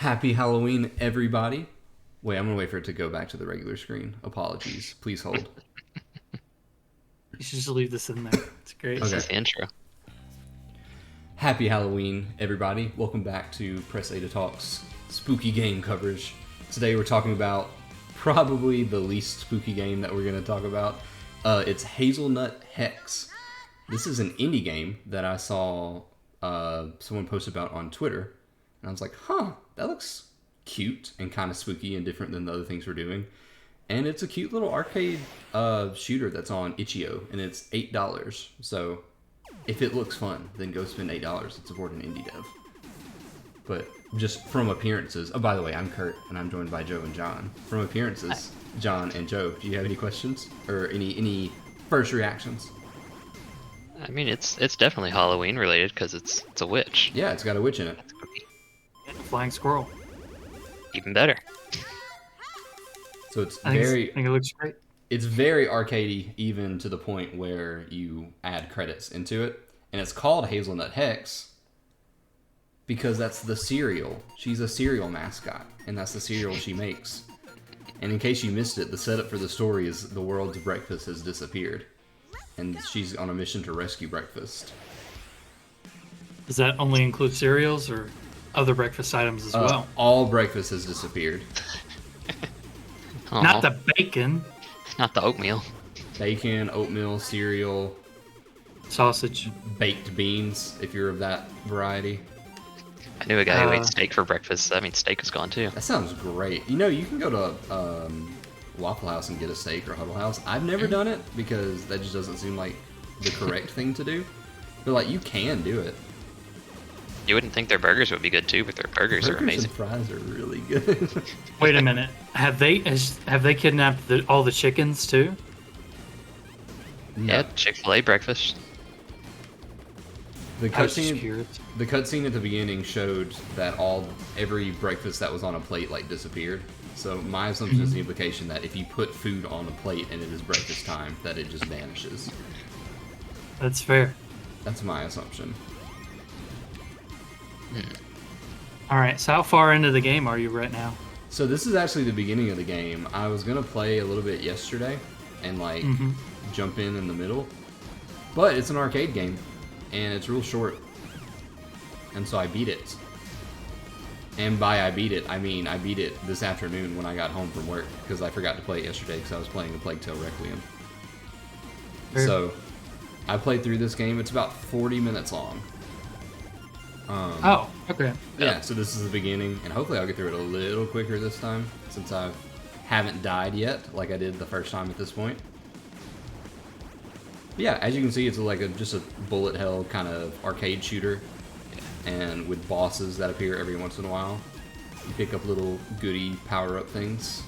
Happy Halloween, everybody. Wait, I'm gonna wait for it to go back to the regular screen. Apologies. Please hold. You should just leave this in there. It's great. Okay. This is the intro. Happy Halloween, everybody. Welcome back to Press A to Talk's spooky game coverage. Today we're talking about probably the least spooky game that we're going to talk about. It's Hazelnut Hex. This is an indie game that I saw someone post about on Twitter. And I was like, that looks cute and kind of spooky and different than the other things we're doing. And it's a cute little arcade shooter that's on Itch.io, and it's $8. So if it looks fun, then go spend $8 and support an indie dev. But just from appearances... Oh, by the way, I'm Kurt, and I'm joined by Joe and John. From appearances, John and Joe, do you have any questions? Or any first reactions? I mean, it's definitely Halloween related because it's a witch. Yeah, it's got a witch in it. And a flying squirrel. Even better. So it's I think it looks great. It's very arcadey, even to the point where you add credits into it. And it's called Hazelnut Hex because that's the cereal. She's a cereal mascot, and that's the cereal she makes. And in case you missed it, the setup for the story is the world's breakfast has disappeared. And she's on a mission to rescue breakfast. Does that only include cereals or other breakfast items as well? All breakfast has disappeared. Aw, Not the bacon, not the oatmeal. Bacon, oatmeal, cereal, sausage. baked beans, if you're of that variety. I knew a guy who ate steak for breakfast. I mean, steak is gone too. That sounds great. You know, you can go to Waffle House and get a steak or Huddle House. I've never done it because that just doesn't seem like the correct thing to do. But like, you can do it. You wouldn't think their burgers would be good too, but their burgers are amazing. And fries are really good. Wait a minute. Have they kidnapped all the chickens too? Yeah, Chick-fil-A breakfast. The I was just cutscene, curious. the cutscene at the beginning showed that every breakfast that was on a plate like disappeared. So my assumption is the implication that if you put food on a plate and it is breakfast time, that it just vanishes. That's fair. That's my assumption. All right. So how far into the game are you right now? So this is actually the beginning of the game. I was gonna play a little bit yesterday and like jump in the middle, but it's an arcade game and it's real short, and so I beat it. And by I beat it, I mean I beat it this afternoon when I got home from work because I forgot to play it yesterday because I was playing A Plague Tale Requiem. Fair. So I played through this game. It's about 40 minutes long. Oh, okay. Yeah, so this is the beginning, and hopefully I'll get through it a little quicker this time, since I haven't died yet, like I did the first time at this point. But yeah, as you can see, it's like just a bullet hell kind of arcade shooter, and with bosses that appear every once in a while. You pick up little goody power-up things,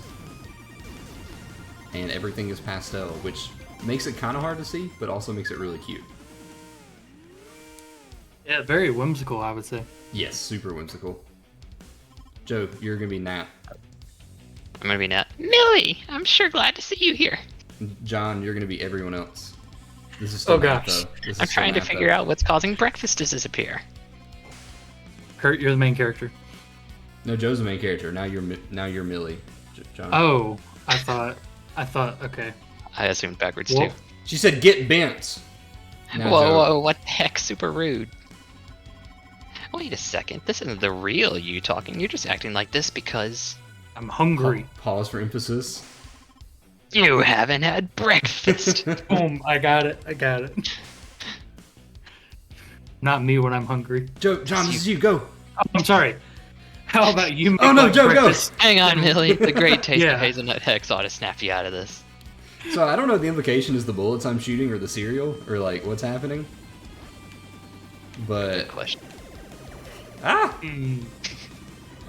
and everything is pastel, which makes it kind of hard to see, but also makes it really cute. Yeah, very whimsical, I would say. Yes, super whimsical. Joe, you're gonna be Nat. I'm gonna be Nat. Millie, I'm sure glad to see you here. John, you're gonna be everyone else. This is still Oh, Nat, gosh. though. This is I'm still trying to Nat, figure though. out what's causing breakfast to disappear. Kurt, you're the main character. No, Joe's the main character. Now you're Millie. John. Oh, I thought. Okay. I assumed backwards Well, too. She said, "Get bent." Now, Whoa, Joe. whoa, what the heck? Super rude. Wait a second. This isn't the real you talking. You're just acting like this because I'm hungry. Pause for emphasis. you haven't had breakfast. Boom! I got it. Not me when I'm hungry. Joe, John, this is you. Go. Oh, I'm sorry. How about you? Make Oh, no, like Joe, go. breakfast? Hang on, Millie. The great taste Yeah. of Hazelnut Hex ought to snap you out of this. So I don't know if the implication is the bullets I'm shooting or the cereal or like what's happening. But Question. Hmm.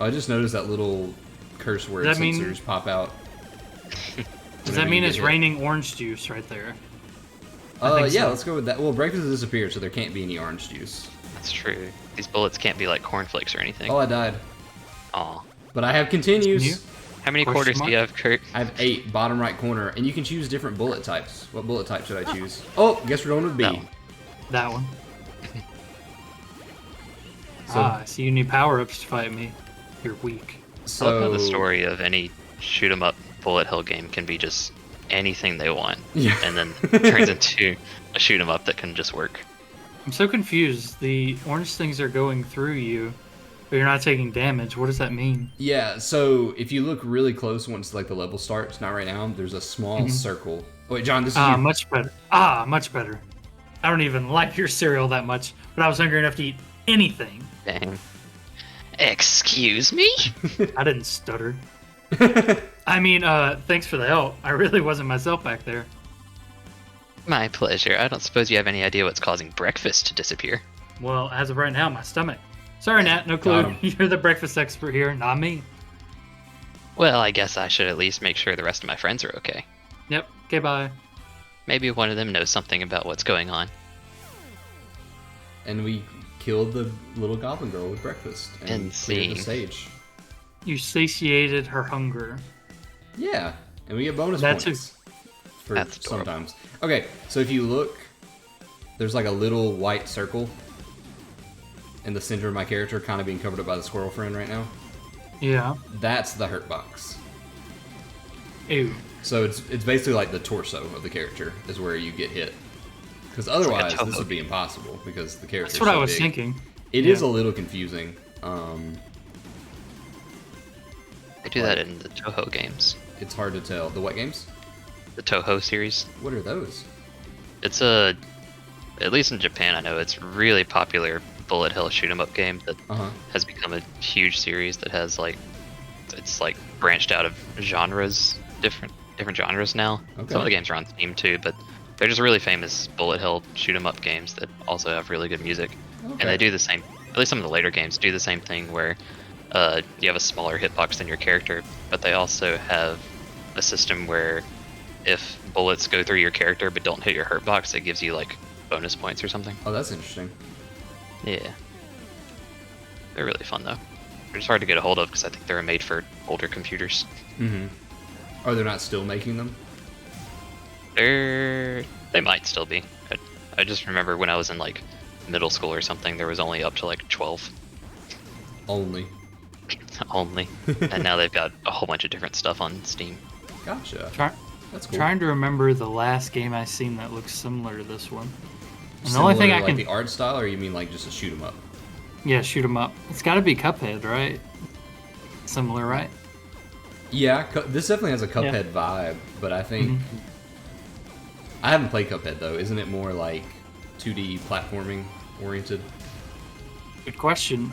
I just noticed that little curse word Does that mean- sensors pop out. Does whenever that you mean get it's hit. raining orange juice right there? I think Yeah, so. let's go with that. Well, breakfast has disappeared, so there can't be any orange juice. That's true. These bullets can't be like cornflakes or anything. Oh, I died. Aw. But I have continues. Continue? How many Question quarters do mark? you have, Kurt? I have 8, bottom right corner, and you can choose different bullet types. What bullet type should I choose? Oh, guess we're going with B. No. That one. So, So you need power-ups to fight me. you're weak. I love how So the story of any shoot 'em up bullet hell game can be just anything they want, Yeah. and then turns into a shoot 'em up that can just work. I'm so confused. The orange things are going through you, but you're not taking damage. What does that mean? Yeah, so if you look really close once like the level starts, not right now, there's a small circle. Oh, wait, John, this is you. Much better. Much better. I don't even like your cereal that much, but I was hungry enough to eat anything. Dang. Excuse me? I didn't stutter. I mean, thanks for the help. I really wasn't myself back there. My pleasure. I don't suppose you have any idea what's causing breakfast to disappear. Well, as of right now, my stomach. Sorry, Nat, no Got clue. him. You're the breakfast expert here, not me. Well, I guess I should at least make sure the rest of my friends are okay. Yep, okay, bye. Maybe one of them knows something about what's going on. And we killed the little goblin girl with breakfast and cleared the Insane. stage. You satiated her hunger. Yeah, and we get bonus That's points for That's adorable. sometimes. Okay, so if you look, there's like a little white circle in the center of my character, kind of being covered up by the squirrel friend right now. Yeah. That's the hurt box. Ew. So it's basically like the torso of the character is where you get hit. Because otherwise, like a this Toho. would be impossible because the character. That's what I was thinking. It Yeah. is a little confusing. They do that in the Toho games. It's hard to tell. The what games? The Toho series. What are those? It's a, at least in Japan, I know it's really popular bullet hell shoot 'em up game that Uh-huh. has become a huge series that has like, it's like branched out of genres, different genres now. Okay. Some of the games are on Steam too, but they're just really famous bullet hell shoot 'em up games that also have really good music. Okay. And they do the same, at least some of the later games do the same thing where you have a smaller hitbox than your character, but they also have a system where if bullets go through your character but don't hit your hurt box, it gives you like bonus points or something. Oh, that's interesting. Yeah. They're really fun though. They're just hard to get a hold of because I think they were made for older computers. Mm-hmm. Oh, they're not still making them? They might still be. I just remember when I was in like middle school or something, there was only up to like 12 Only. only, and now they've got a whole bunch of different stuff on Steam. Gotcha. Try, That's cool. Trying to remember the last game I seen that looks similar to this one. And the Similar only thing to, I like can, the art style, or you mean like just a shoot 'em up? yeah, shoot 'em up. It's got to be Cuphead, right? Similar, right? Yeah, this definitely has a Cuphead vibe, but I think I haven't played Cuphead though. Isn't it more like 2D platforming oriented? Good question.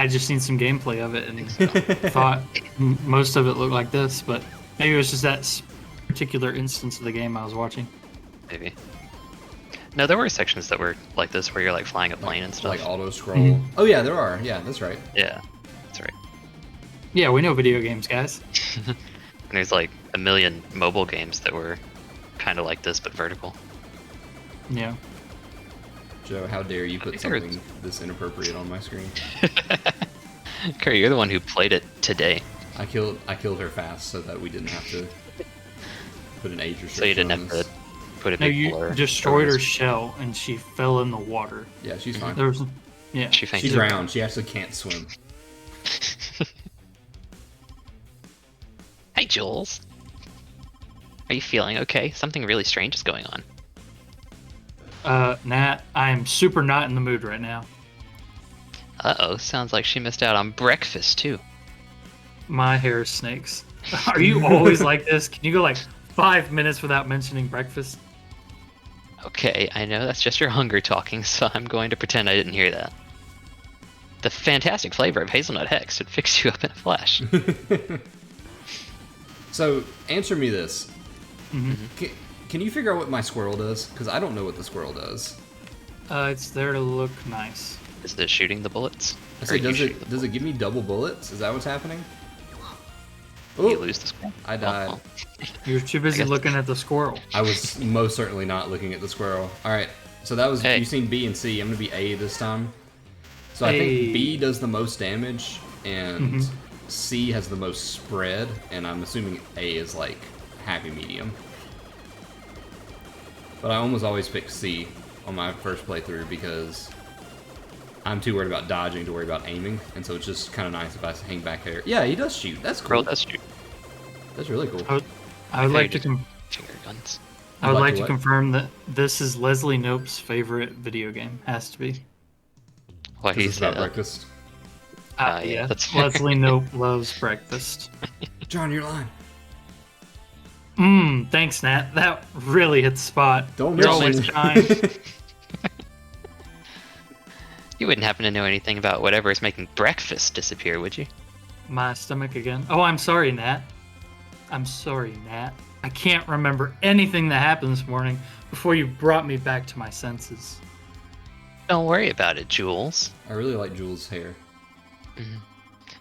I just seen some gameplay of it and thought most of it looked like this, but maybe it was just that particular instance of the game I was watching. Maybe. No, there were sections that were like this where you're like flying a plane and stuff. Like auto scroll. Oh yeah, there are. Yeah, that's right. Yeah, that's right. Yeah, we know video games, guys. And there's like a million mobile games that were kind of like this but vertical. Yeah. Joe, how dare you put think there something this inappropriate on my screen? Curry, you're the one who played it today, I killed her fast so that we didn't have to put an age restriction so you didn't on have this. to put a No, big you blur. destroyed over her his- shell and she fell in the water. Yeah, she's fine. There was, yeah. She She fainted. drowned. She actually can't swim. Hey, Jules. Are you feeling okay? Something really strange is going on. Nat, I am super not in the mood right now. Uh-oh, sounds like she missed out on breakfast, too. My hair is snakes. Are you always like this? Can you go like 5 minutes without mentioning breakfast? Okay, I know that's just your hunger talking, so I'm going to pretend I didn't hear that. The fantastic flavor of Hazelnut Hex should fix you up in a flash. So, answer me this. Mm-hmm. Can you figure out what my squirrel does? Because I don't know what the squirrel does. It's there to look nice. Is this shooting the bullets? I Or say, you does shooting it the does it bullets? give me double bullets? Is that what's happening? You Oh, lose the score? I died. Oh, You're too busy guess- looking at the squirrel. I was most certainly not looking at the squirrel. All right, so that was Hey. you've seen B and C. I'm gonna be A this time. So I Hey. think B does the most damage, and Mhm. C has the most spread, and I'm assuming A is like happy medium. But I almost always pick C on my first playthrough because I'm too worried about dodging to worry about aiming, and so it's just kind of nice if I hang back there. Yeah, he does shoot. That's cool. Bro, that's true. That's really cool. I would like to Finger guns. I would Like like to to what? confirm that this is Leslie Nope's favorite video game. Has to be. What This he is about said. breakfast. Yeah, that's fair. Leslie Nope loves breakfast. John, you're lying. Thanks, Nat. That really hit the spot. Don't You're mention always it. kind. You wouldn't happen to know anything about whatever is making breakfast disappear, would you? My stomach again. Oh, I'm sorry, Nat. I'm sorry, Nat. I can't remember anything that happened this morning before you brought me back to my senses. Don't worry about it, Jules. I really like Jules' hair.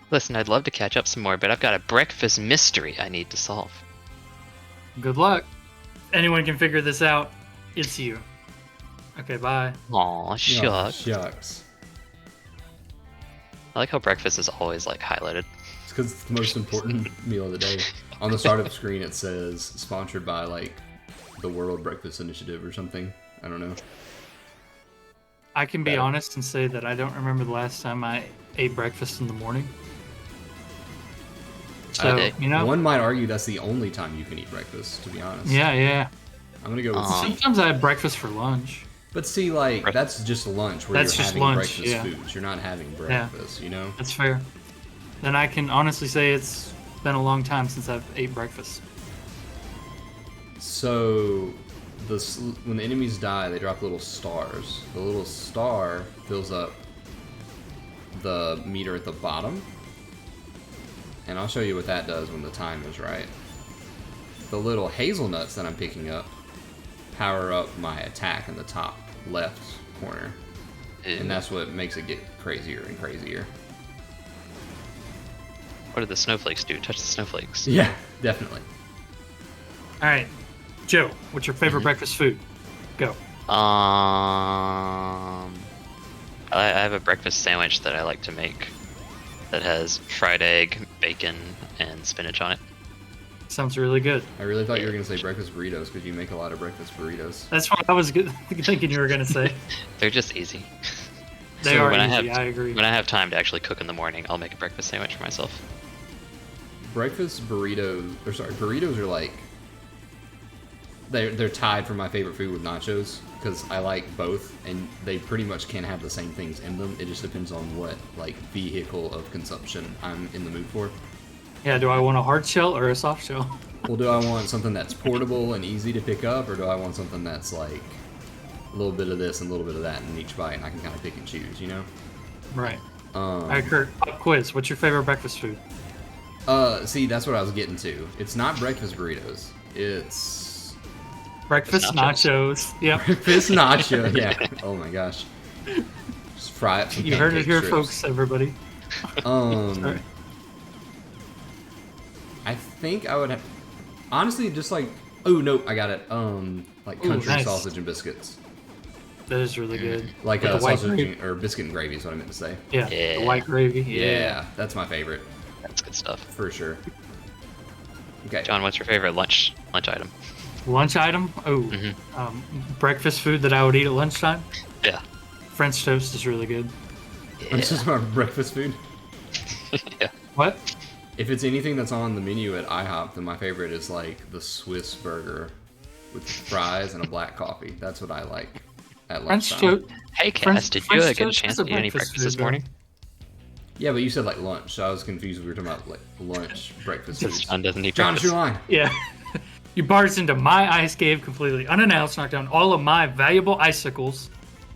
Listen, I'd love to catch up some more, but I've got a breakfast mystery I need to solve. Good luck. Anyone can figure this out. It's you. Okay, bye. Aw, Oh, shucks. shucks. I like how breakfast is always like highlighted. It's because it's the most important meal of the day. On the startup screen, it says sponsored by like the World Breakfast Initiative or something. I don't know. I can be Better. honest and say that I don't remember the last time I ate breakfast in the morning. So, Okay. you know, One might argue that's the only time you can eat breakfast, to be honest. yeah. I'm gonna go with Aw. C. Sometimes I have breakfast for lunch. But see, like, that's just lunch where That's you're just having lunch, breakfast yeah. foods. You're not having breakfast, you know? That's fair. Then I can honestly say it's been a long time since I've ate breakfast. So, when the enemies die, they drop little stars. The little star fills up the meter at the bottom. And I'll show you what that does when the time is right. The little hazelnuts that I'm picking up power up my attack in the top left corner. And that's what makes it get crazier and crazier. What do the snowflakes do? Touch the snowflakes. Yeah, definitely. All right, Joe, what's your favorite breakfast food? Go. I have a breakfast sandwich that I like to make that has fried egg, bacon, and spinach on it. Sounds really good. I really thought you were going to say breakfast burritos because you make a lot of breakfast burritos. That's what I was thinking you were going to say. They're just easy. They So are when easy, I I agree. When I have time to actually cook in the morning, I'll make a breakfast sandwich for myself. Breakfast burritos are like they're tied for my favorite food with nachos because I like both and they pretty much can have the same things in them. It just depends on what like vehicle of consumption I'm in the mood for. Yeah, do I want a hard shell or a soft shell? Well, do I want something that's portable and easy to pick up, or do I want something that's like a little bit of this and a little bit of that in each bite, and I can kind of pick and choose, you know? Right. All right, Kurt, pop quiz. What's your favorite breakfast food? See, that's what I was getting to. It's not breakfast burritos. It's Breakfast nachos. Yep. breakfast nacho. Yeah. Oh my gosh. Just fry up some You heard it pancake here, strips. folks, everybody. Sorry. I think I would have honestly just like oh no, I got it. Like Ooh, country nice. sausage and biscuits. That is really good. Like With the white sausage gravy. or biscuit and gravy is what I meant to say. Yeah, Yeah. the white gravy. Yeah, that's my favorite That's good stuff. for sure. Okay. John, what's your favorite lunch item? Lunch item? Oh, breakfast food that I would eat at lunchtime? Yeah. French toast is really good. This is my breakfast food. Yeah. What? If it's anything that's on the menu at IHOP, then my favorite is like the Swiss burger with fries and a black coffee. That's what I like at French lunchtime. toast. Hey, French- Cass, did French you get a toast chance is a to eat any breakfast breakfast this food, though. morning? Yeah, but you said like lunch, so I was confused. We were talking about like lunch, breakfast Because foods. John doesn't eat John, it's your breakfast. line. Yeah. You barged into my ice cave completely unannounced, knocked down all of my valuable icicles.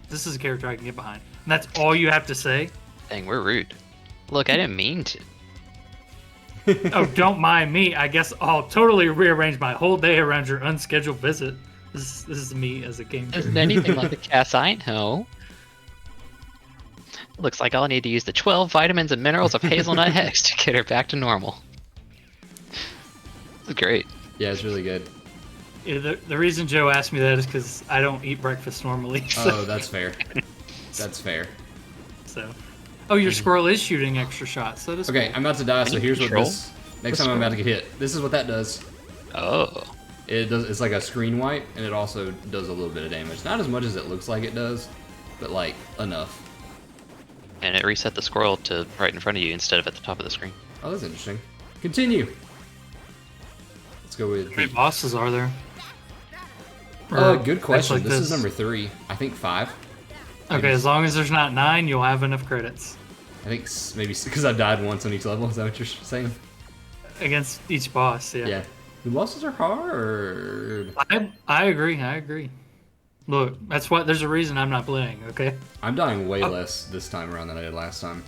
This is a character I can get behind. And that's all you have to say? Dang, we're rude. Look, I didn't mean to. Oh, don't mind me. I guess I'll totally rearrange my whole day around your unscheduled visit. This is me as a game character. Isn't anything like the Cass I know. Looks like I'll need to use the 12 vitamins and minerals of Hazelnut Hex to get her back to normal. This is great. Yeah, it's really good. Yeah, the reason Joe asked me that is because I don't eat breakfast normally. Oh, that's fair. That's fair. So. Oh, your squirrel is shooting extra shots. That is Okay, cool. I'm about to die, so Can you here's what control this. Next time I'm about to get hit. This is what that does. Oh. It does. It's like a screen wipe, and it also does a little bit of damage. Not as much as it looks like it does, but like enough. and it reset the squirrel to right in front of you instead of at the top of the screen. Oh, that's interesting. Continue. Let's go with. How many bosses are there? Good question. Like this is number 3. I think 5. Okay, as long as there's not 9, you'll have enough credits. I think maybe because I died once on each level. Is that what you're saying? Against each boss, yeah. Yeah. The bosses are hard. I agree. Look, there's a reason I'm not playing, okay? I'm dying way less this time around than I did last time.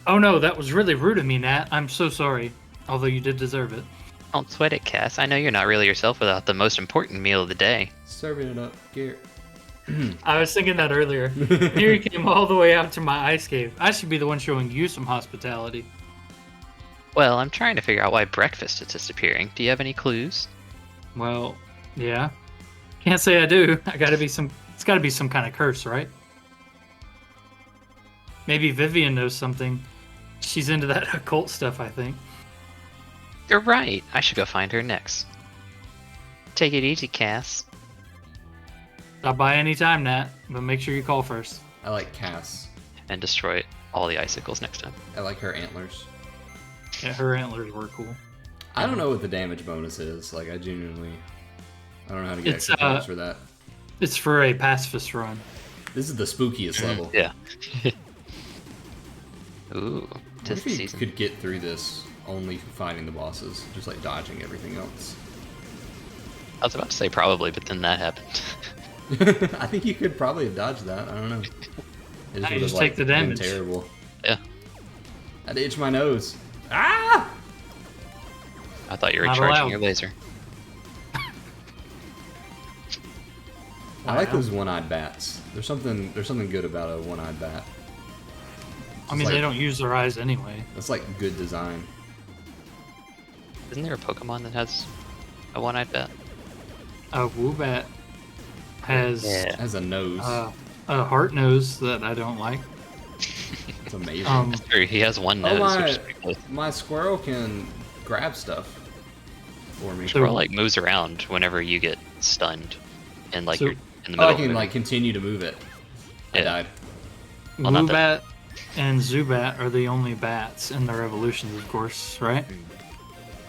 Oh no, that was really rude of me, Nat. I'm so sorry. Although you did deserve it. Don't sweat it, Cass. I know you're not really yourself without the most important meal of the day. Serving it up, Garrett. I was thinking that earlier. Here you came all the way out to my ice cave. I should be the one showing you some hospitality. Well, I'm trying to figure out why breakfast is disappearing. Do you have any clues? Well, yeah. Can't say I do. It's gotta be some kind of curse, right? Maybe Vivian knows something. She's into that occult stuff, I think. You're right. I should go find her next. Take it easy, Cass. Stop by any time, Nat, but make sure you call first. I like Cass. And destroy all the icicles next time. I like her antlers. Yeah, her antlers were cool. I don't know what the damage bonus is. Like, I don't know how to get It's, extra points for that. It's for a pacifist run. This is the spookiest level. Yeah. Ooh, I tis wonder the if you season. could get through this only fighting the bosses, just like dodging everything else. I was about to say probably, but then that happened. I think you could probably have dodged that. I don't know. It Now you would just have, take the been damage. Terrible. Yeah. I had to itch my nose. Ah! I thought you were Not charging allowed. your laser. I like Wow. those one-eyed bats. There's something good about a one-eyed bat. I mean, It's they like- don't use their eyes anyway. That's like good design. Isn't there a Pokemon that has a one-eyed bat? Woobat has Yeah. It has a nose. a heart nose that I don't like. It's amazing. Or he has one Oh, nose, my- which is pretty cool. My squirrel can grab stuff for me. Squirrel like moves around whenever you get stunned, and like So- you're in the Oh, middle. I of can it. like continue to move it. I Yeah. died. Well, not Woobat and Zubat are the only bats in their evolutions, of course, right?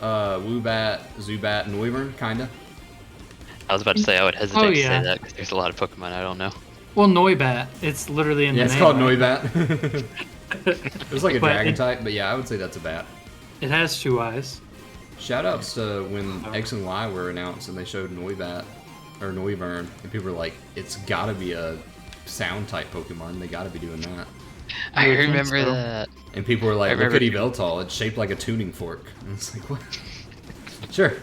Woobat, Zubat, and Wyvern, kinda. I was about to say I would hesitate to yeah. say that because there's a lot of Pokemon I don't know. Well, Noibat. It's literally in Yeah, the it's name. called right? Noibat. It was like a But dragon it- type, but yeah, I would say that's a bat. It has 2 eyes. Shoutouts to when X and Y were announced and they showed Noibat or Noivern, and people were like, "It's got to be a sound type Pokemon. They got to be doing that." I would think remember so. that. And people were I like, "Look remember- at Yveltal. It's shaped like a tuning fork." And it's like, what? Sure,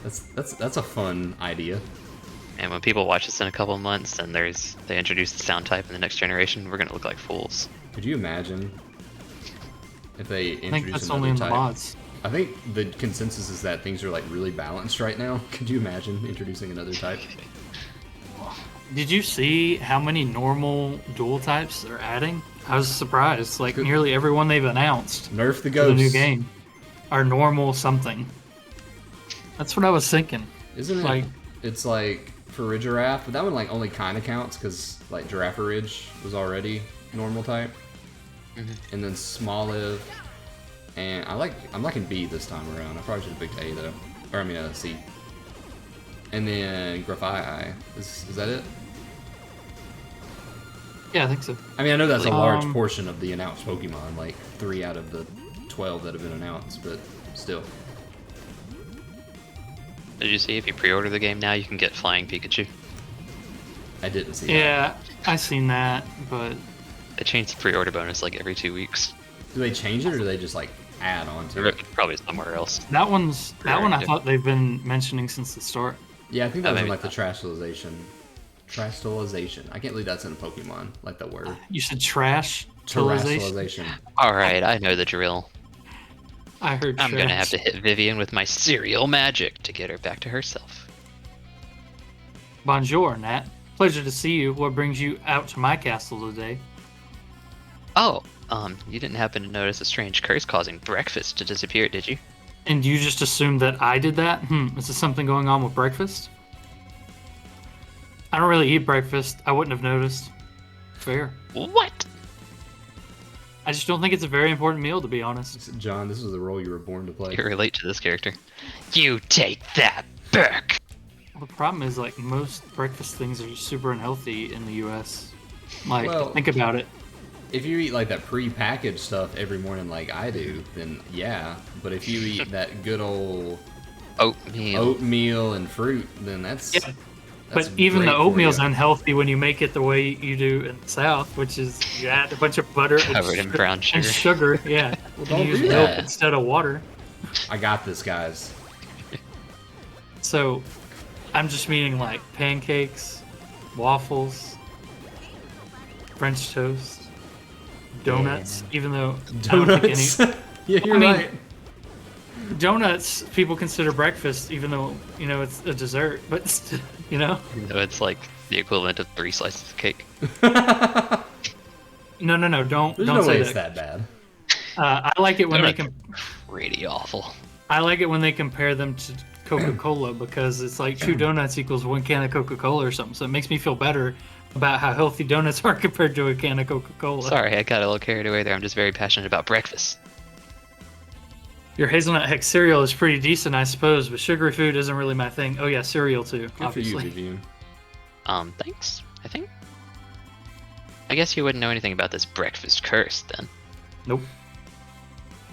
that's a fun idea. And when people watch this in a couple of months and they introduce the sound type in the next generation, we're gonna look like fools. Could you imagine if they I think introduce that's another only in the type? mods. I think the consensus is that things are like really balanced right now. Could you imagine introducing another type? Did you see how many normal dual types they're adding? I was surprised. Like, nearly everyone they've announced Nerf the for the ghosts. new game are normal something. That's what I was thinking. Isn't it? Like- It's like for Ridgiraffe, but that one like only kind of counts because like Girafaridge was already normal type, and then Smoliv, and I'm liking B this time around. I probably should have picked A though, or I mean C. And then Grafai. Is that it? Yeah, I think so. I mean, I know that's a large Um, portion of the announced Pokemon, like 3 out of the 12 that have been announced, but still. Did you see if you pre-order the game now, you can get Flying Pikachu? I didn't see that. Yeah, I seen that, but They change the pre-order bonus like every 2 weeks. Do they change it or do they just like add on to it? Probably somewhere else. that one I Yeah. thought they've been mentioning since the start. Yeah, I think that was in maybe like the not. Trastalization. Trastalization. I can't believe that's in Pokemon, like the word. You said trash. Totalization. Terastallization. Alright, I know the drill. I heard I'm trash. gonna have to hit Vivian with my cereal magic to get her back to herself. Bonjour, Nat. Pleasure to see you. What brings you out to my castle today? Oh, you didn't happen to notice a strange curse causing breakfast to disappear, did you? And you just assumed that I did that? Is there something going on with breakfast? I don't really eat breakfast. I wouldn't have noticed. Fair. What? I just don't think it's a very important meal, to be honest. John, this was the role you were born to play. You relate to this character. You take that back. Well, the problem is, like, most breakfast things are super unhealthy in the U.S. Like, Well, think about it. If you eat like that pre-packaged stuff every morning like I do, then yeah. But if you eat that good old oatmeal and fruit, then that's... Yeah. But even the oatmeal's unhealthy when you make it the way you do in the South, which is you add a bunch of butter covered in brown sugar. And sugar, yeah. Well, don't you use do milk that. instead of water. I got this, guys. So, I'm just meaning like pancakes, waffles, French toast, donuts. Even though Donuts. I don't think Yeah, you're I mean, right. donuts people consider breakfast, even though it's a dessert. But No, it's like the equivalent of 3 slices of cake. no, don't There's no say way that. it's that bad. I like it when they Pretty awful. I like it when they compare them to Coca-Cola because it's like 2 donuts equals 1 can of Coca-Cola or something. So it makes me feel better about how healthy donuts are compared to a can of Coca-Cola. Sorry, I got a little carried away there. I'm just very passionate about breakfast. Your Hazelnut Hex cereal is pretty decent, I suppose, but sugary food isn't really my thing. Oh yeah, cereal too, Good obviously. for you, Vivian. Thanks, I think. I guess you wouldn't know anything about this breakfast curse, then. Nope.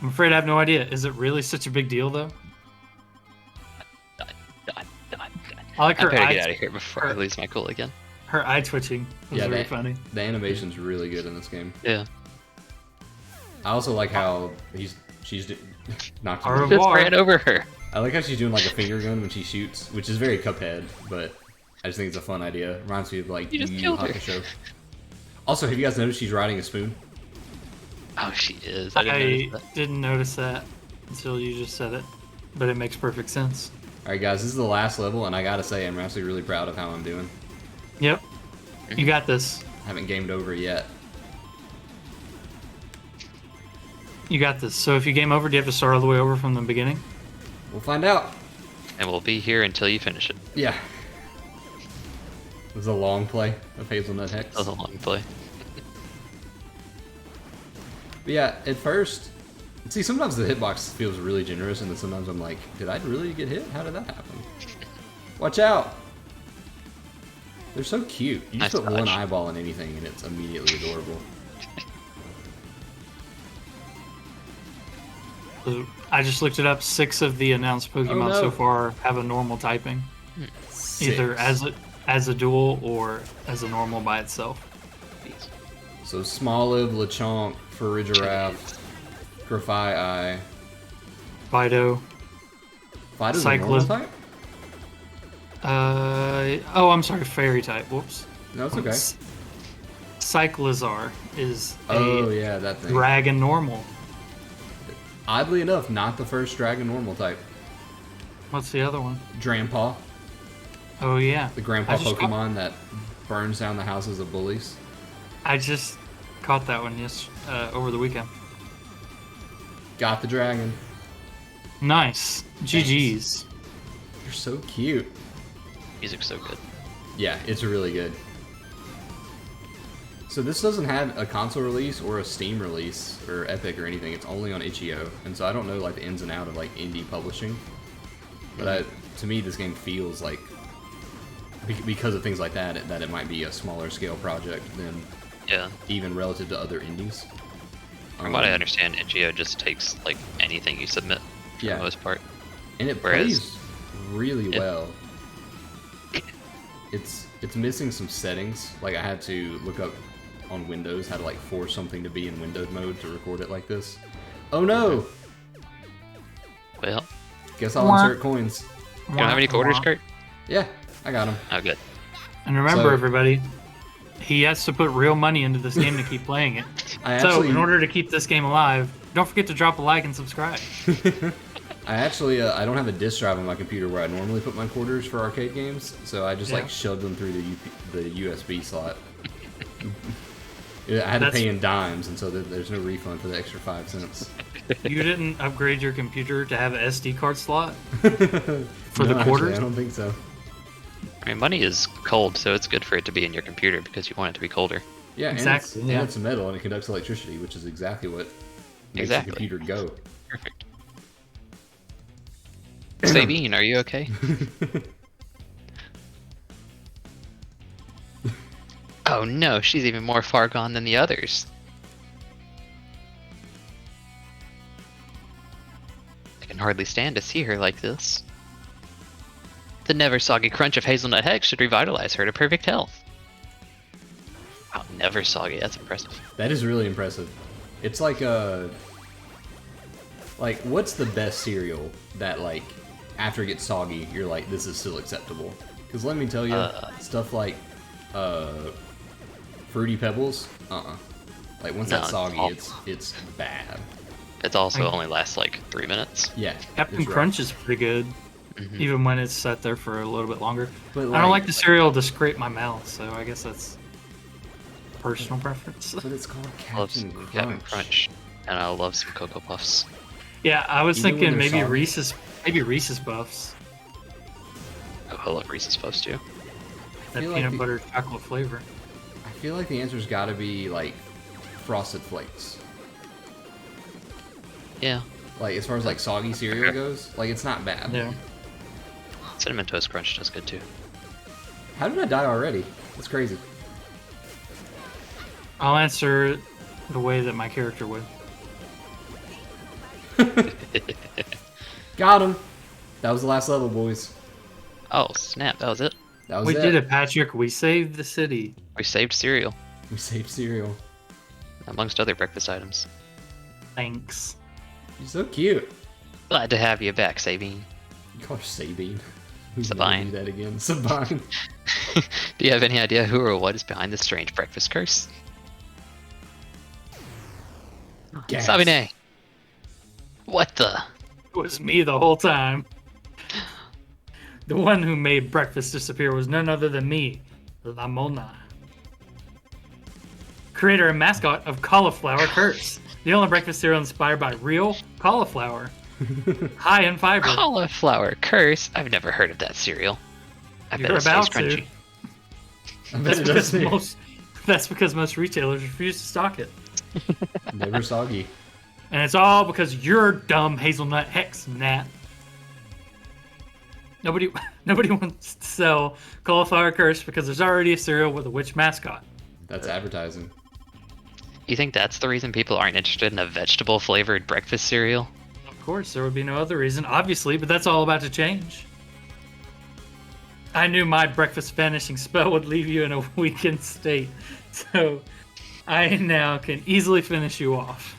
I'm afraid I have no idea. Is it really such a big deal, though? I like I her better eye, get out of here before I lose my cool again. her eye twitching. Was Yeah, very that- funny. The animation's really good in this game. Yeah. I also like how she's not. Au Just revoir. ran over her. I like how she's doing like a finger gun when she shoots, which is very Cuphead, but I just think it's a fun idea. Reminds me of like You just killed her. Hakusho. Also, have you guys noticed she's riding a spoon? Oh, she is. I I didn't notice that until you just said it, but it makes perfect sense. Alright guys, this is the last level, and I gotta say, I'm actually really proud of how I'm doing. Yep. You got this. I haven't gamed over yet. You got this. So if you game over, do you have to start all the way over from the beginning? We'll find out. And we'll be here until you finish it. Yeah. This is a long play of Hazelnut Hex. That was a long play. But yeah, at first, see, sometimes the hitbox feels really generous, and then sometimes I'm like, did I really get hit? How did that happen? Watch out! They're so cute. You just Nice put one dodge. eyeball in anything, and it's immediately adorable. So I just looked it up. 6 of the announced Pokemon no. so far have a normal typing, either as a dual or as a normal by itself. So Smoliv, Lechonk, Farigiraf, Grafai, Fido. Fido's a normal Cyclist. type? Oh, I'm sorry, Fairy type. Whoops. No, it's okay. Cyclizar is Oh, a yeah, that thing. dragon normal. Oddly enough, not the first dragon normal type. What's the other one? Drampa, Oh yeah, the grandpa I just Pokemon that burns down the houses of bullies. I just caught that one over the weekend. Got the dragon. Nice. GG's. You're so cute. Music's so good. Yeah, it's really good. So this doesn't have a console release or a Steam release or Epic or anything. It's only on itch.io, and so I don't know like the ins and out of like indie publishing. But to me, this game feels like because of things like that it might be a smaller scale project than Yeah. even relative to other indies. From what I understand, itch.io just takes like anything you submit for Yeah. the most part. And it Whereas- plays really Yeah. well. It's missing some settings. Like I had to look up on Windows how to like force something to be in windowed mode to record it like this. Oh no! Well, Guess I'll insert coins. you don't have any quarters, Kurt? Yeah, I got them. Oh, good. And remember, So- everybody, he has to put real money into this game to keep playing it. I So, actually, in order to keep this game alive, don't forget to drop a like and subscribe. I don't have a disk drive on my computer where I normally put my quarters for arcade games, so I just Yeah. like shoved them through the USB slot. Yeah, I had to That's- pay in dimes, and so there's no refund for the extra 5 cents. You didn't upgrade your computer to have an SD card slot for No, the actually, quarters? I don't think so. I mean, money is cold, so it's good for it to be in your computer because you want it to be colder. Yeah, Exactly, and yeah. it's metal and it conducts electricity, which is exactly what makes Exactly. the computer go. Perfect. Sabine, are you okay? Oh no, she's even more far gone than the others. I can hardly stand to see her like this. The never soggy crunch of Hazelnut Hex should revitalize her to perfect health. Wow, never soggy, that's impressive. That is really impressive. It's like like, what's the best cereal that, like, after it gets soggy, you're like, this is still acceptable? Because let me tell you, stuff like Fruity Pebbles, like, once that's No, soggy, it's bad. It also only lasts like 3 minutes. Yeah. Captain it's rough. Crunch is pretty good, even when it's sat there for a little bit longer. But, I don't like the cereal to scrape my mouth, so I guess that's personal preference. But it's called I love Captain some Crunch. Captain Crunch. And I love some Cocoa Puffs. Yeah, I was Even when thinking they're maybe soggy? Reese's Puffs. Oh, I love Reese's Puffs too. That feel like peanut the- butter chocolate flavor. I feel like the answer's got to be, like, Frosted Flakes. Yeah. Like, as far as, like, soggy cereal goes, like, it's not bad. Yeah. Cinnamon Toast Crunch does good too. How did I die already? That's crazy. I'll answer the way that my character would. Got him! That was the last level, boys. Oh, snap, that was it. That was We it. did it, Patrick. We saved the city. We saved cereal, We saved cereal. amongst other breakfast items. Thanks. You're so cute. Glad to have you back, Sabine. You call her Sabine. Who's Sabine. never do that again? Sabine. Do you have any idea who or what is behind this strange breakfast curse? Gas. Sabine! What the? It was me the whole time. The one who made breakfast disappear was none other than me, La Mona. Creator and mascot of Cauliflower Curse, the only breakfast cereal inspired by real cauliflower. High in fiber. Cauliflower curse? I've never heard of that cereal. I bet You're it stays about to. crunchy. I bet That's it because does. that's because most retailers refuse to stock it. Never soggy. And it's all because you're dumb, Hazelnut Hex, Nat. Nobody wants to sell Cauliflower Curse because there's already a cereal with a witch mascot. That's advertising. You think that's the reason people aren't interested in a vegetable flavored breakfast cereal? Of course, there would be no other reason, obviously, but that's all about to change. I knew my breakfast vanishing spell would leave you in a weakened state, so I now can easily finish you off.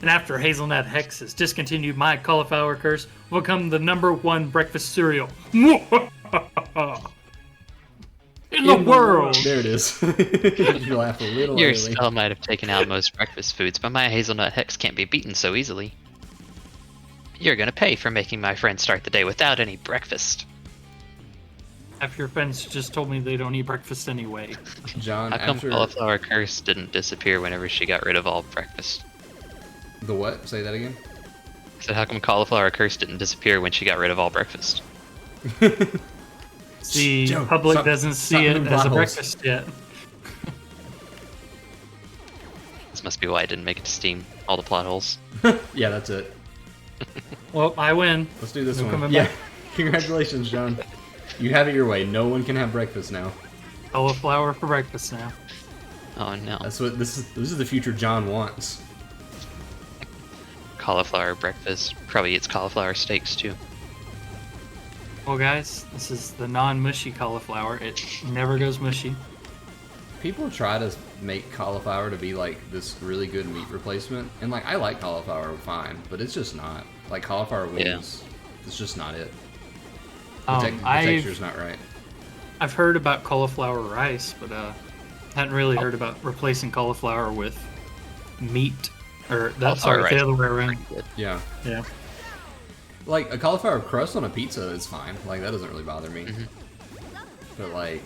And after Hazelnut Hex has discontinued my Cauliflower Curse, will become the #1 breakfast cereal in the world. There it is. You laugh a little Your early. spell might have taken out most breakfast foods, but my hazelnut hex can't be beaten so easily. You're gonna pay for making my friend start the day without any breakfast. Half your friends just told me they don't eat breakfast anyway. John, How come after cauliflower curse didn't disappear whenever she got rid of all breakfast? the what? Say that again. So how come cauliflower curse didn't disappear when she got rid of all breakfast? The Joe, public stop- doesn't stop see it moving as plot a holes. breakfast yet. This must be why I didn't make it to Steam. All the plot holes. Yeah, that's it. Well, I win. Let's do this No one. coming Yeah. back. Congratulations, John. You have it your way. No one can have breakfast now. Cauliflower for breakfast now. Oh no. That's what this is the future John wants. Cauliflower breakfast. Probably eats cauliflower steaks too. Well, guys, this is the non-mushy cauliflower. It never goes mushy. People try to make cauliflower to be like this really good meat replacement, and like I like cauliflower fine, but it's just not. Like cauliflower wings, it's just not it. The texture's not right. I've heard about cauliflower rice, but hadn't really heard about replacing cauliflower with meat. Or that's Cauliflower sorry, the rice. other way around. Yeah. Yeah. Like a cauliflower crust on a pizza is fine. Like that doesn't really bother me. But like,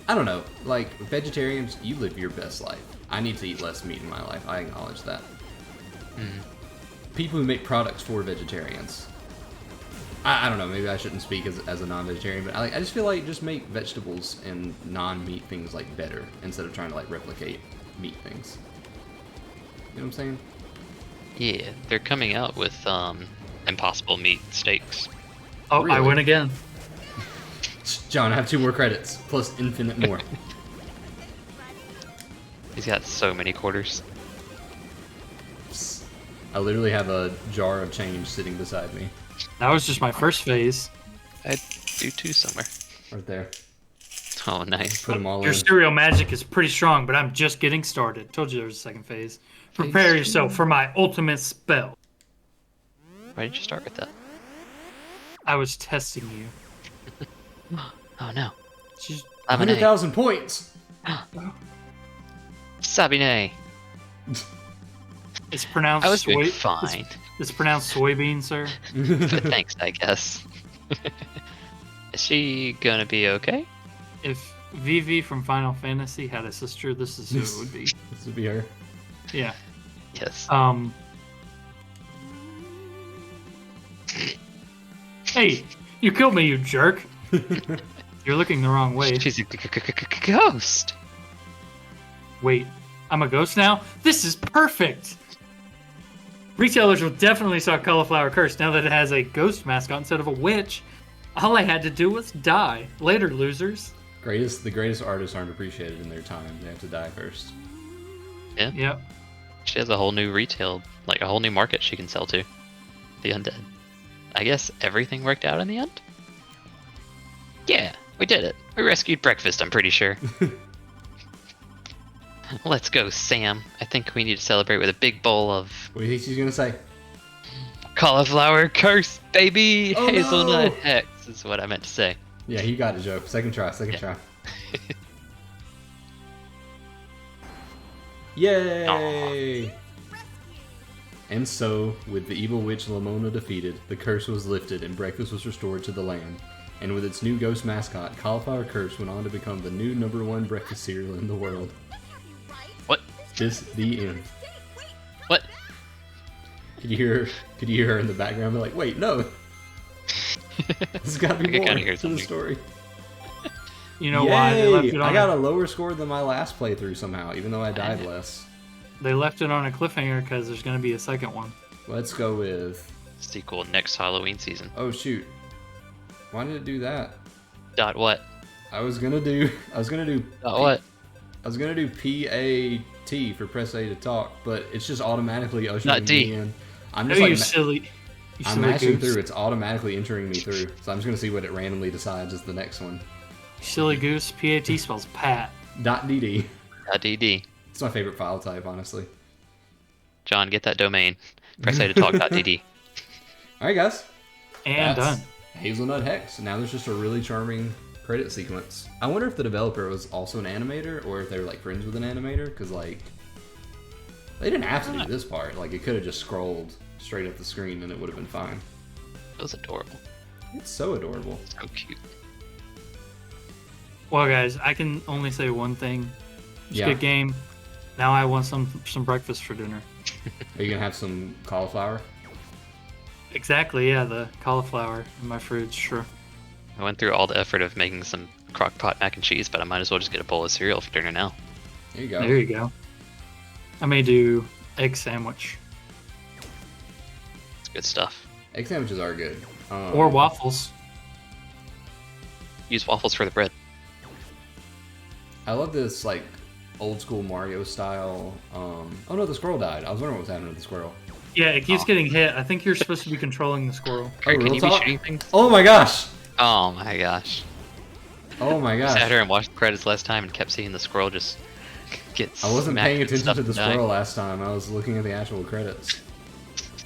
I don't know. Like vegetarians, you live your best life. I need to eat less meat in my life. I acknowledge that. People who make products for vegetarians, I don't know. Maybe I shouldn't speak as a non-vegetarian, but I just feel like just make vegetables and non-meat things like better instead of trying to like replicate meat things. You know what I'm saying? Yeah, they're coming out with impossible meat steaks. Oh, I Really? win again. John, I have 2 more credits plus infinite more. He's got so many quarters. I literally have a jar of change sitting beside me, That was just my first phase. I do too somewhere. right there. Oh, nice. Put them all Your in. cereal magic is pretty strong, but I'm just getting started. Told you there was a second phase. Prepare yourself for my ultimate spell. Why did you start with that? I was testing you. Oh no. She's, 100,000 points. Sabine. it's pronounced I was doing soy. fine, It's pronounced soybean, sir. but thanks, I guess. Is she gonna be okay? If Vivi from Final Fantasy had a sister, this is who it would be. This would be her. Yeah. Yes. Hey, you killed me, you jerk. You're looking the wrong way. She's a ghost. Wait, I'm a ghost now? This is perfect! Retailers will definitely sell Cauliflower Curse now that it has a ghost mascot instead of a witch. All I had to do was die. Later, losers. The greatest artists aren't appreciated in their time. They have to die first. Yeah. Yep. She has a whole new retail, like a whole new market she can sell to. The undead. I guess everything worked out in the end? Yeah, we did it. We rescued breakfast, I'm pretty sure. Let's go, Sam. I think we need to celebrate with a big bowl of What do you think she's gonna say? cauliflower curse, baby! Oh, Hazelnut no! Hex is what I meant to say. Yeah, you got it, Joe. Second try. Yeah. Yay! And so, with the evil witch Lamona defeated, the curse was lifted and breakfast was restored to the land. And with its new ghost mascot, Cauliflower Curse went on to become the new #1 breakfast cereal in the world. What? This the end. What? Could you hear her in the background? Be like, wait, no. There's got to be I can more kinda hear to the something. story. You know why they left it on I got a lower score than my last playthrough somehow, even though I died less. They left it on a cliffhanger because there's going to be a second one. Let's go with. Sequel next Halloween season. Oh shoot! Why did it do that? Dot what? I was gonna do What? I was gonna do PAT for press A to talk, but it's just automatically ushering Not D. me in. I'm No, just you like silly. You I'm silly mashing goose. through. It's automatically entering me through. So I'm just gonna see what it randomly decides is the next one. Silly goose. PAT spells Pat. .dd. .dd. It's my favorite file type, honestly. John, get that domain. Press A to talk.dd. All right, guys. And That's done. Hazelnut Hex. Now there's just a really charming credit sequence. I wonder if the developer was also an animator or if they were like friends with an animator, because like they didn't have to do this part. Like it could have just scrolled straight up the screen and it would have been fine. It was adorable. It's so adorable. So cute. Well, guys, I can only say one thing. It's Yeah. a good game. Now I want some breakfast for dinner. Are you gonna have some cauliflower? Exactly, yeah, the cauliflower in my fridge, sure. I went through all the effort of making some crock pot mac and cheese, but I might as well just get a bowl of cereal for dinner now. There you go. There you go. I may do egg sandwich. It's good stuff. Egg sandwiches are good. Or waffles. Use waffles for the bread. I love this like old school Mario style. Oh no, the squirrel died. I was wondering what was happening with the squirrel. Yeah, it keeps Oh. getting hit. I think you're supposed to be controlling the squirrel. Or can real you talk? be shooting things? Oh my gosh! Oh my gosh. Oh my I gosh! sat here and watched the credits last time and kept seeing the squirrel just get I wasn't smacked paying and attention stuff to the and die. squirrel last time. I was looking at the actual credits.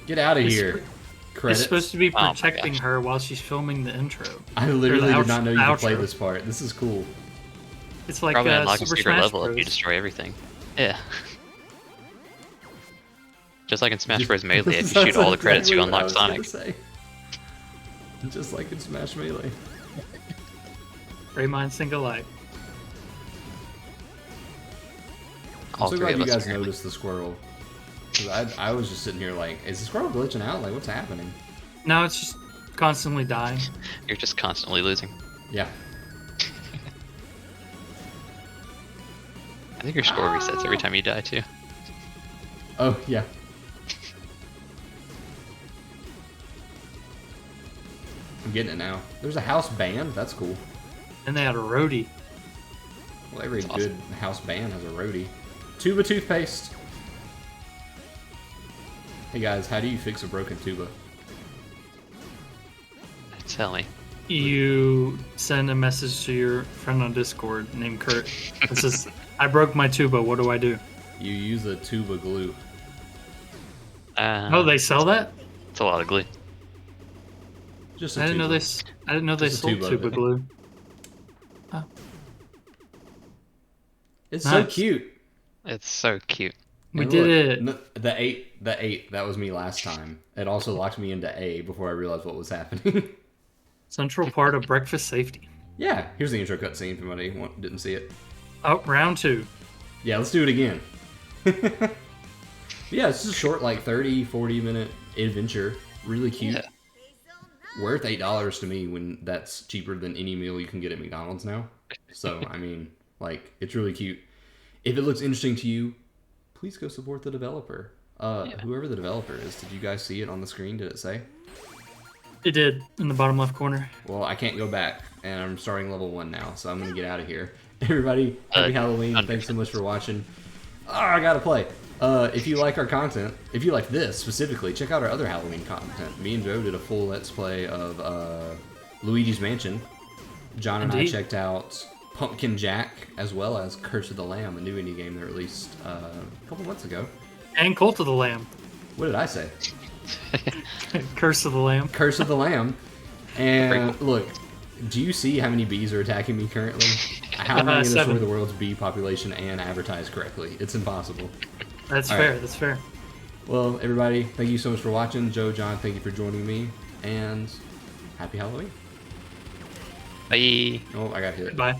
Get out of It's- here. It's Credits. supposed to be Oh my protecting gosh. her while she's filming the intro. I literally Or the did not know you could play outro. this part. This is cool. It's like Probably unlock a Super secret Smash level if you Bros. destroy everything. Yeah. Just like in Smash Bros. Melee, if you That's shoot all the credits, you exactly what I unlock was gonna Sonic. say. Just like in Smash Melee. Rayman single life. I'm All so three glad of you us guys apparently. noticed the squirrel. 'Cause I was just sitting here like, is the squirrel glitching out? Like, what's happening? No, it's just constantly dying. You're just constantly losing. Yeah. I think your score resets every time you die too. Oh, yeah. I'm getting it now. There's a house band. That's cool. And they had a roadie. Well, every That's good house band has a roadie. Tuba toothpaste. Hey guys, how do you fix a broken tuba? Tell me. You send a message to your friend on Discord named Kurt. It says, I broke my tuba, what do I do? You use a tuba glue. Oh, they sell that? It's a lot of glue. Just a I didn't know tuba. this. I didn't know they Just a sold tuba of tuba it. glue. It's so Nice. cute. It's so cute. We And did look, it. The eight, that was me last time. It also locked me into A before I realized what was happening. Central part of breakfast safety. Yeah, here's the intro cutscene if anybody didn't see it. Oh, round 2. Yeah, let's do it again. Yeah, it's just a short, like 30, 40-minute adventure. Really cute. Yeah. Worth $8 to me when that's cheaper than any meal you can get at McDonald's now. So, I mean, like, it's really cute. If it looks interesting to you, please go support the developer. Whoever the developer is, did you guys see it on the screen? Did it say? It did, in the bottom left corner. Well, I can't go back, and I'm starting level 1 now, so I'm going to get out of here. Everybody, happy Halloween. Thanks so much for watching. Oh, I gotta play. If you like our content, if you like this specifically, check out our other Halloween content. Me and Joe did a full Let's Play of Luigi's Mansion. John and Indeed. I checked out Pumpkin Jack, as well as Curse of the Lamb, a new indie game they released a couple months ago. And Cult of the Lamb. What did I say? Curse of the Lamb. Curse of the Lamb. And look, do you see how many bees are attacking me currently? How am I going to 7. destroy the world's bee population and advertise correctly? It's impossible. That's All fair, right. that's fair. Well, everybody, thank you so much for watching. Joe, John, thank you for joining me. And happy Halloween. Bye. Oh, I got hit. Bye.